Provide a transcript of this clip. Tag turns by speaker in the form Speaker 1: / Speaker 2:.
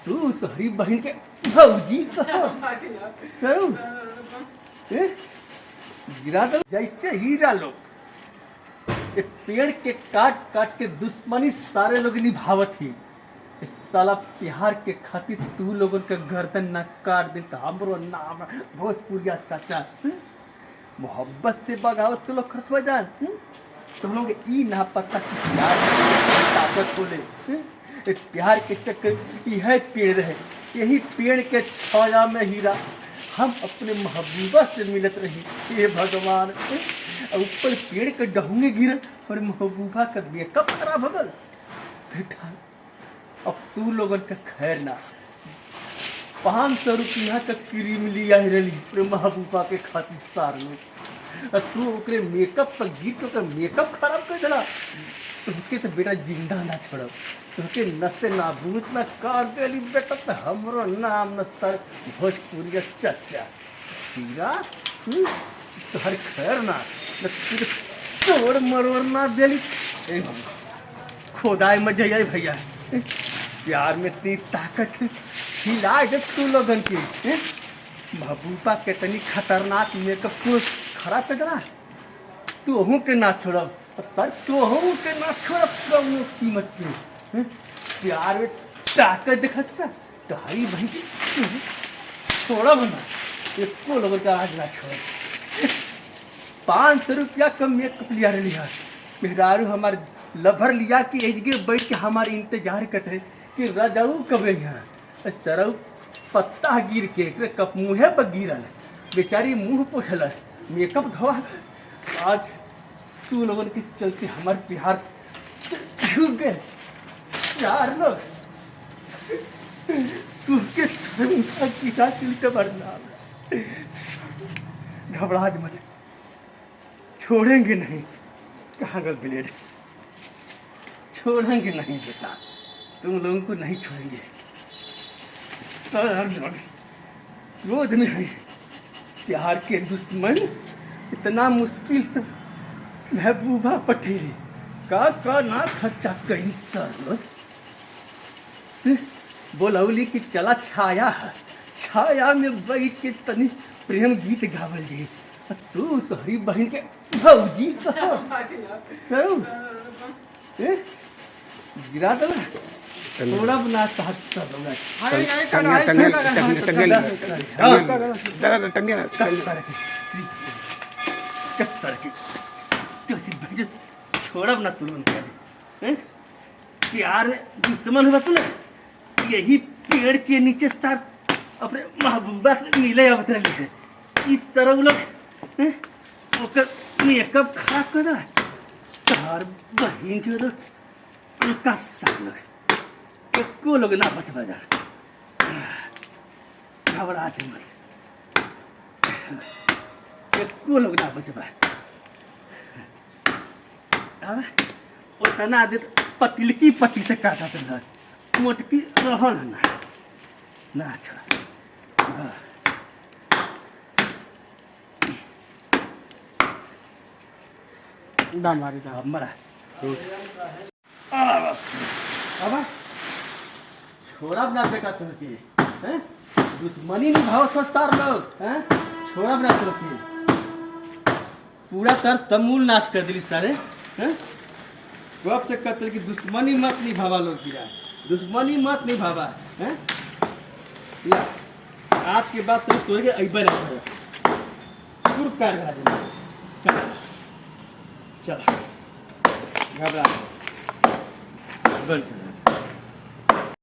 Speaker 1: तू तोहरी बहन के भौजी सरू गिरा दो जैसे हीरा लोग। ये पेड़ के काट काट के दुश्मनी सारे लोग निभावत ही। इस साला प्यार के खातिर तू लोगन के गर्दन न काट दे तो हमरो नाम भोजपुरिया चाचा। मोहब्बत से बगावत तो लोग खतवा जान। तुम लोग ई ना पता कि प्यार ताकत बोले। प्यार के चक्कर यह पेड़ है, यही पेड़ के छाया में हीरा हम अपने महबूबा से मिलत रही। ये भगवान ऊपर पेड़ के डहूंगे गिर और महबूबा का मेकअप खराब हो गल। बेटा अब तू लोगन का खैर ना 500 रुपया का क्रीम लिया रही महबूबा के खातिर सार लोग। तू ओकरे मेकअप पर गिर तो मेकअप खराब कर देला। तुमके तो बेटा जिंदा ना छोड़ो, तुमके नसे नाबूद ना काट देली बेटा। तो हमरो नाम न सर भोजपुरिया चाचा हीरा तोहर खैर ना तोड़ मरोड़ ना देली। खोदाई में जाइए भैया प्यार में इतनी ताकत हिला दे तू लोगन की। महबूबा के तनी खतरनाक मेकअप तू खराब कर देना। तू के ना छोड़ब सर, तोहू के ना छोड़ब कौनो कीमत पे। प्यार में ताकत दिखत का तारी भाई छोड़ब ना, एको लोगन का आज ना छोड़। 500 रुपया का मेकअप लिया लिया मेहरारू हमारे लभर लिया कि एजगे बैठ के हमारे इंतजार करते हैं कि रजाऊ कब यहाँ सरऊ पत्ता गिर के कप मुँहे पर गिरल बेचारी मुँह पोछल मेकअप धोआ। आज तू लोगन के चलते हमारे बिहार झुक गए 4 लोग। तू के घबरा मत, छोड़ेंगे नहीं। कहाँ गल ब्लेड, छोड़ेंगे नहीं बेटा, तुम लोगों को नहीं छोड़ेंगे। सर लोग क्रोध में है, प्यार के दुश्मन इतना मुश्किल से महबूबा पटेल का ना खर्चा कई सर लोग बोलौली कि चला छाया है, छाया में बैठ के तनी प्रेम गीत गावल जी। तू तोहरी बहन के भौजी सरू गिरा दो थोड़ा बना छोड़ा बना तू प्यार में दुश्मन हुआ तू यही पेड़ के नीचे स्टार अपने महबूबा से मिले अब लिखे इस तरह लोग मेकअप खराब कर रहा है। तार बहन जो लोग उनका सब लोग एको लोग ना बच बजा घबरा एको लोग ना बच पाए। उतना देर पतली पट्टी से काटा था मोटकी रहल ना छोड़ा। दामारी दा मरा अब छोड़ा बना बेटा तुमके हैं दुश्मनी निभाओ छो सार लोग हैं छोड़ा बना तुमके पूरा तर तमूल नाश कर दिली सारे हैं। कब से कहते कि दुश्मनी मत निभावा लोग गिरा, दुश्मनी मत निभावा हैं। आज के बाद तुम तोड़ के अइबर कर चल घबरा बंद कर।